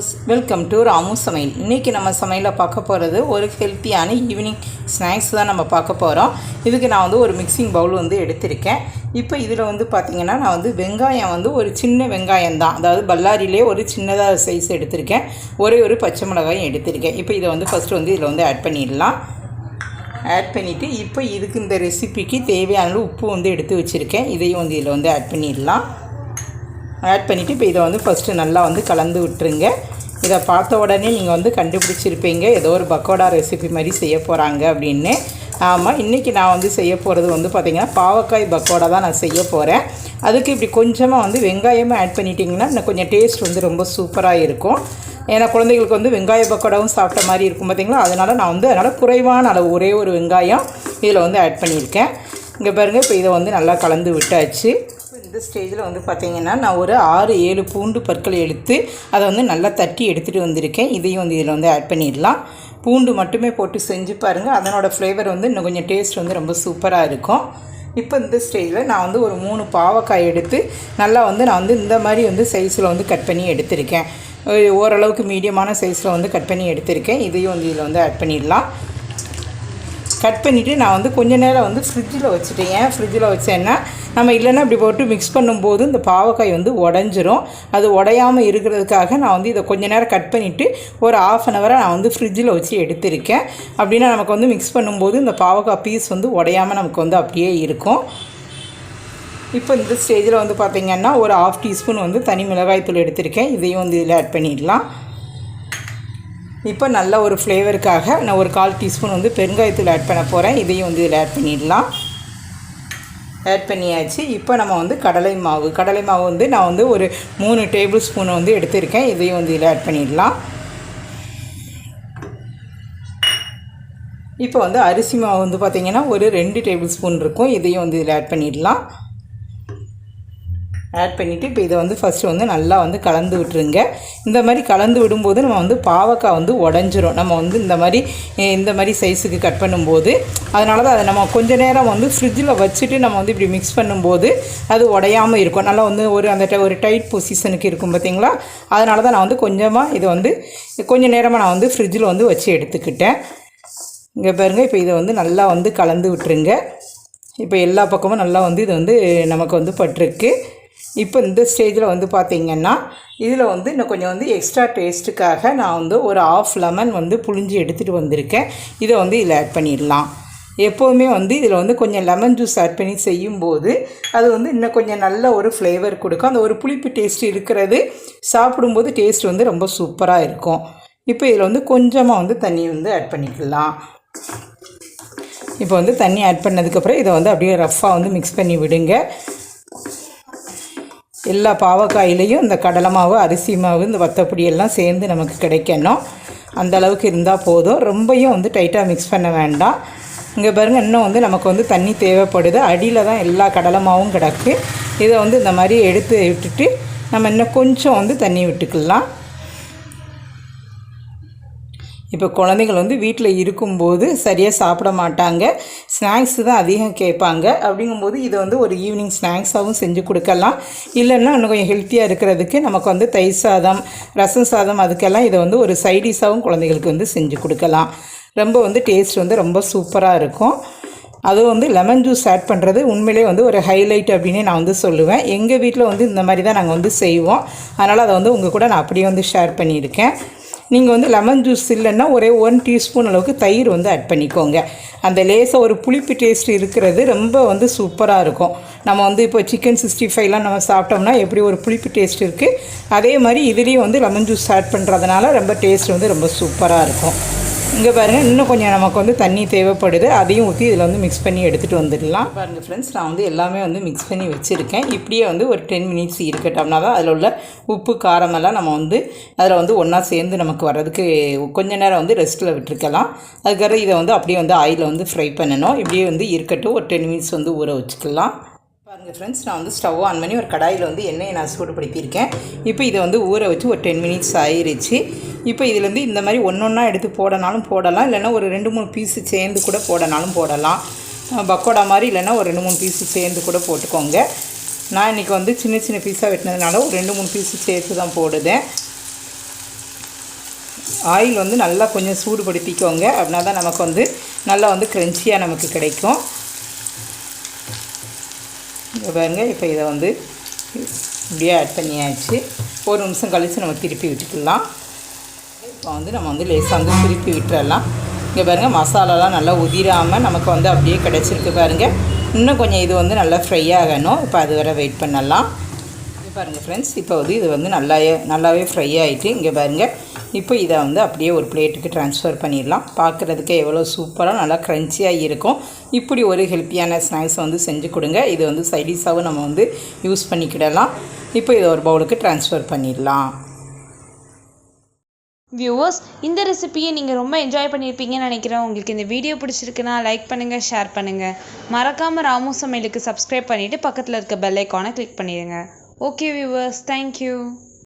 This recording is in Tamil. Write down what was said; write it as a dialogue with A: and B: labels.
A: ஹலோஸ், வெல்கம் டு ராமு சமையல். இன்றைக்கி நம்ம சமையலில் பார்க்க போகிறது ஒரு ஹெல்த்தியான ஈவினிங் ஸ்நாக்ஸ் தான் நம்ம பார்க்க போகிறோம். இதுக்கு நான் வந்து ஒரு மிக்சிங் பவுல் வந்து எடுத்திருக்கேன். இப்போ இதில் வந்து பார்த்திங்கன்னா நான் வந்து வெங்காயம் வந்து ஒரு சின்ன வெங்காயம் தான், அதாவது பல்லாரியிலே ஒரு சின்னதாக சைஸ் எடுத்திருக்கேன். ஒரு பச்சை மிளகாயும் எடுத்திருக்கேன். இப்போ இதை வந்து ஃபஸ்ட்டு வந்து இதில் வந்து ஆட் பண்ணிடலாம். ஆட் பண்ணிவிட்டு இப்போ இதுக்கு இந்த ரெசிபிக்கு தேவையான உப்பு வந்து எடுத்து வச்சுருக்கேன். இதையும் வந்து இதில் வந்து ஆட் பண்ணிடலாம். ஆட் பண்ணிவிட்டு இப்போ இதை வந்து ஃபஸ்ட்டு நல்லா வந்து கலந்து விட்டுருங்க. இதை பார்த்த உடனே நீங்கள் வந்து கண்டுபிடிச்சிருப்பீங்க ஏதோ ஒரு பக்கோடா ரெசிபி மாதிரி செய்ய போகிறாங்க அப்படின்னு. ஆமாம், இன்றைக்கி நான் வந்து செய்ய போகிறது வந்து பார்த்திங்கன்னா பாவக்காய் பக்கோடா தான் நான் செய்ய போகிறேன். அதுக்கு இப்படி கொஞ்சமாக வந்து வெங்காயமும் ஆட் பண்ணிட்டிங்கன்னா இன்னும் கொஞ்சம் டேஸ்ட் வந்து ரொம்ப சூப்பராக இருக்கும். ஏன்னா குழந்தைகளுக்கு வந்து வெங்காய பக்கோடாவும் சாப்பிட்ட மாதிரி இருக்கும் பார்த்திங்களா. அதனால் குறைவான அளவு ஒரே ஒரு வெங்காயம் இதில் வந்து ஆட் பண்ணியிருக்கேன். இங்கே பாருங்கள், இப்போ இதை வந்து நல்லா கலந்து விட்டாச்சு. இந்த ஸ்டேஜில் வந்து பார்த்திங்கன்னா நான் ஒரு 6-7 பூண்டு பற்களை எடுத்து அதை வந்து நல்லா தட்டி எடுத்துகிட்டு வந்திருக்கேன். இதையும் வந்து இதில் வந்து ஆட் பண்ணிடலாம். பூண்டு மட்டுமே போட்டு செஞ்சு பாருங்கள், அதனோட ஃப்ளேவர் வந்து இன்னும் கொஞ்சம் டேஸ்ட் வந்து ரொம்ப சூப்பராக இருக்கும். இப்போ இந்த ஸ்டேஜில் நான் வந்து ஒரு 3 பாவக்காய் எடுத்து நல்லா வந்து நான் வந்து இந்த மாதிரி வந்து சைஸில் வந்து கட் பண்ணி எடுத்திருக்கேன். ஓரளவுக்கு மீடியமான சைஸில் வந்து கட் பண்ணி எடுத்திருக்கேன். இதையும் வந்து இதில் வந்து ஆட் பண்ணிடலாம். கட் பண்ணிவிட்டு நான் வந்து கொஞ்சம் நேரம் வந்து ஃப்ரிட்ஜில் வச்சுட்டேன். ஏன் ஃப்ரிட்ஜில் வச்சேன்னா நம்ம இல்லைன்னா இப்படி போட்டு மிக்ஸ் பண்ணும்போது இந்த பாவக்காய் வந்து உடஞ்சிரும். அது உடையாமல் இருக்கிறதுக்காக நான் வந்து இதை கொஞ்சம் நேரம் கட் பண்ணிவிட்டு ஒரு 1/2 hour நான் வந்து ஃப்ரிட்ஜில் வச்சு எடுத்திருக்கேன். அப்படின்னா நமக்கு வந்து மிக்ஸ் பண்ணும்போது இந்த பாவக்காய் பீஸ் வந்து உடையாமல் நமக்கு வந்து அப்படியே இருக்கும். இப்போ இந்த ஸ்டேஜில் வந்து பார்த்திங்கன்னா ஒரு 1/2 teaspoon வந்து தனி மிளகாய்த்தூள் எடுத்திருக்கேன். இதையும் வந்து இதில் ஆட் பண்ணிடலாம். இப்போ நல்ல ஒரு ஃப்ளேவருக்காக நான் ஒரு 1/4 teaspoon வந்து பெருங்காயத்தூள் ஆட் பண்ண போகிறேன். இதையும் வந்து இதில் ஆட் பண்ணிடலாம். ஆட் பண்ணியாச்சு. இப்போ நம்ம வந்து கடலை மாவு வந்து நான் வந்து ஒரு 3 tablespoon வந்து எடுத்திருக்கேன். இதையும் வந்து இதில் ஆட் பண்ணிடலாம். இப்போ வந்து அரிசி மாவு வந்து பார்த்திங்கன்னா ஒரு 2 tablespoon இருக்கும். இதையும் வந்து இதில் ஆட் பண்ணிடலாம். ஆட் பண்ணிவிட்டு இப்போ இதை வந்து ஃபஸ்ட்டு வந்து நல்லா வந்து கலந்து விட்டுருங்க. இந்த மாதிரி கலந்து விடும்போது நம்ம வந்து பாவக்காய் வந்து உடஞ்சிரும். நம்ம வந்து இந்த மாதிரி சைஸுக்கு கட் பண்ணும்போது அதனால தான் அதை நம்ம கொஞ்சம் நேரம் வந்து ஃப்ரிட்ஜில் வச்சுட்டு நம்ம வந்து இப்படி மிக்ஸ் பண்ணும்போது அது உடையாமல் இருக்கும். நல்லா வந்து ஒரு டைட் பொசிஷனுக்கு இருக்கும் பார்த்திங்களா. அதனால தான் நான் வந்து கொஞ்சமாக இதை வந்து கொஞ்சம் நேரமாக நான் வந்து ஃப்ரிட்ஜில் வந்து வச்சு எடுத்துக்கிட்டேன். இங்கே பாருங்கள், இப்போ இதை வந்து நல்லா வந்து கலந்து விட்டுருங்க. இப்போ எல்லா பக்கமும் நல்லா வந்து இது வந்து நமக்கு வந்து பட்டிருக்கு. இப்போ இந்த ஸ்டேஜில் வந்து பார்த்திங்கன்னா இதில் வந்து இன்னும் கொஞ்சம் வந்து எக்ஸ்ட்ரா டேஸ்ட்டுக்காக நான் வந்து ஒரு 1/2 lemon வந்து புழிஞ்சு எடுத்துகிட்டு வந்திருக்கேன். இதை வந்து இதில் ஆட் பண்ணிடலாம். எப்போவுமே வந்து இதில் வந்து கொஞ்சம் லெமன் ஜூஸ் ஆட் பண்ணி செய்யும்போது அது வந்து இன்னும் கொஞ்சம் நல்ல ஒரு ஃப்ளேவர் கொடுக்கும். அந்த ஒரு புளிப்பு டேஸ்ட் இருக்கிறது சாப்பிடும்போது டேஸ்ட் வந்து ரொம்ப சூப்பராக இருக்கும். இப்போ இதில் வந்து கொஞ்சமாக வந்து தண்ணி வந்து ஆட் பண்ணிக்கலாம். இப்போ வந்து தண்ணி ஆட் பண்ணதுக்கப்புறம் இதை வந்து அப்படியே ரஃப்பாக வந்து மிக்ஸ் பண்ணி விடுங்க. எல்லா பாவக்காயிலையும் இந்த கடலை மாவு, அரிசி மாவு, இந்த வத்தப்பொடி எல்லாம் சேர்ந்து நமக்கு கிடைக்கணும். அந்த அளவுக்கு இருந்தால் போதும். ரொம்பையும் வந்து டைட்டாக மிக்ஸ் பண்ண வேண்டாம். இங்கே பாருங்கள், இன்னும் வந்து நமக்கு வந்து தண்ணி தேவைப்படுது. அடியில் தான் எல்லா கடலை மாவும் கிடக்கு. இதை வந்து இந்த மாதிரி எடுத்து விட்டுட்டு நம்ம இன்னும் கொஞ்சம் வந்து தண்ணி விட்டுக்கலாம். இப்போ குழந்தைகள் வந்து வீட்டில் இருக்கும்போது சரியாக சாப்பிட மாட்டாங்க, ஸ்நாக்ஸு தான் அதிகம் கேட்பாங்க. அப்படிங்கும்போது இதை வந்து ஒரு ஈவினிங் ஸ்நாக்ஸாகவும் செஞ்சு கொடுக்கலாம். இல்லைன்னா இன்னும் கொஞ்சம் ஹெல்த்தியாக இருக்கிறதுக்கு நமக்கு வந்து தயிர் சாதம், ரசம் சாதம், அதுக்கெல்லாம் இதை வந்து ஒரு சைடிஷாகவும் குழந்தைகளுக்கு வந்து செஞ்சு கொடுக்கலாம். ரொம்ப வந்து டேஸ்ட் வந்து ரொம்ப சூப்பராக இருக்கும். அதுவும் வந்து லெமன் ஜூஸ் ஆட் பண்ணுறது உண்மையிலே வந்து ஒரு ஹைலைட் அப்படின்னு நான் வந்து சொல்லுவேன். எங்கள் வீட்டில் வந்து இந்த மாதிரி தான் நாங்கள் வந்து செய்வோம். அதனால் அதை வந்து உங்கள் கூட நான் அப்படியே வந்து ஷேர் பண்ணியிருக்கேன். நீங்கள் வந்து லெமன் ஜூஸ் இல்லைன்னா ஒரே 1 teaspoon அளவுக்கு தயிர் வந்து ஆட் பண்ணிக்கோங்க. அந்த லேசாக ஒரு புளிப்பு டேஸ்ட் இருக்கிறது ரொம்ப வந்து சூப்பராக இருக்கும். நம்ம வந்து இப்போ சிக்கன் 65 நம்ம சாப்பிட்டோம்னா எப்படி ஒரு புளிப்பு டேஸ்ட் இருக்குது, அதே மாதிரி இதுலேயும் வந்து லெமன் ஜூஸ் ஆட் பண்ணுறதுனால ரொம்ப டேஸ்ட் வந்து ரொம்ப சூப்பராக இருக்கும். இங்கே பாருங்கள், இன்னும் கொஞ்சம் நமக்கு வந்து தண்ணி தேவைப்படுது. அதையும் ஊற்றி இதில் வந்து மிக்ஸ் பண்ணி எடுத்துகிட்டு வந்துடலாம். பாருங்கள் ஃப்ரெண்ட்ஸ், நான் வந்து எல்லாமே வந்து மிக்ஸ் பண்ணி வச்சுருக்கேன். இப்படியே வந்து ஒரு 10 minutes இருக்கட்டோம்னா தான் அதில் உள்ள உப்பு காரமெல்லாம் நம்ம வந்து அதில் வந்து ஒன்றா சேர்ந்து நமக்கு வர்றதுக்கு கொஞ்சம் நேரம் வந்து ரெஸ்ட்டில் விட்டுருக்கலாம். அதுக்கப்புறம் இதை வந்து அப்படியே வந்து ஆயிலில் வந்து ஃப்ரை பண்ணணும். இப்படியே வந்து இருக்கட்டும், ஒரு 10 minutes வந்து ஊற வச்சுக்கலாம். பாருங்கள் ஃப்ரெண்ட்ஸ், நான் வந்து ஸ்டவ் ஆன் பண்ணி ஒரு கடாயில் வந்து எண்ணெயை நான் சூடுபடுத்தியிருக்கேன். இப்போ இதை வந்து ஊற வச்சு ஒரு 10 minutes ஆயிடுச்சு. இப்போ இதிலேருந்து இந்த மாதிரி ஒன்றா எடுத்து போடனாலும் போடலாம், இல்லைன்னா ஒரு 2-3 பீஸு சேர்ந்து கூட போடனாலும் போடலாம். பக்கோடா மாதிரி இல்லைன்னா ஒரு 2-3 பீஸு சேர்ந்து கூட போட்டுக்கோங்க. நான் இன்றைக்கி வந்து சின்ன சின்ன பீஸாக வெட்டினதுனால ஒரு 2-3 பீஸு சேர்த்து தான் போடுதேன். ஆயில் வந்து நல்லா கொஞ்சம் சூடுபடுத்திக்கோங்க. அப்படின்னா தான் நமக்கு வந்து நல்லா வந்து க்ரன்ச்சியாக நமக்கு கிடைக்கும். இங்கே பாருங்க, இப்போ இதை வந்து இப்படியே ஆட் பண்ணியாச்சு. ஒரு நிமிஷம் கழித்து நம்ம திருப்பி விட்டுக்கலாம். இப்போ வந்து நம்ம வந்து லேசாக வந்து திருப்பி விட்டுறலாம். இங்கே பாருங்கள், மசாலாலாம் நல்லா உதிராமல் நமக்கு வந்து அப்படியே கிடச்சிருக்கு பாருங்கள். இன்னும் கொஞ்சம் இது வந்து நல்லா ஃப்ரை ஆகணும். இப்போ அது வரை வெயிட் பண்ணலாம். இங்கே பாருங்கள் ஃப்ரெண்ட்ஸ், இப்போ வந்து இது வந்து நல்லாவே ஃப்ரை ஆகிட்டு. இங்கே பாருங்கள், இப்போ இதை வந்து அப்படியே ஒரு பிளேட்டுக்கு ட்ரான்ஸ்ஃபர் பண்ணிடலாம். பார்க்குறதுக்கு எவ்வளோ சூப்பராக நல்லா க்ரன்ச்சியாக இருக்கும். இப்படி ஒரு ஹெல்த்தியான ஸ்நாக்ஸ் வந்து செஞ்சு கொடுங்க. இது வந்து சைடிஷாகவும் நம்ம வந்து யூஸ் பண்ணிக்கிடலாம். இப்போ இதை ஒரு பவுலுக்கு ட்ரான்ஸ்ஃபர் பண்ணிடலாம்.
B: வியூவர்ஸ், இந்த ரெசிபியை நீங்கள் ரொம்ப என்ஜாய் பண்ணியிருப்பீங்கன்னு நினைக்கிறேன். உங்களுக்கு இந்த வீடியோ பிடிச்சிருக்குன்னா லைக் பண்ணுங்கள், ஷேர் பண்ணுங்கள். மறக்காமல் ராமு சமையலுக்கு சப்ஸ்கிரைப் பண்ணிவிட்டு பக்கத்தில் இருக்க பெல் ஐக்கானை கிளிக் பண்ணிடுங்க. Okay viewers, thank you.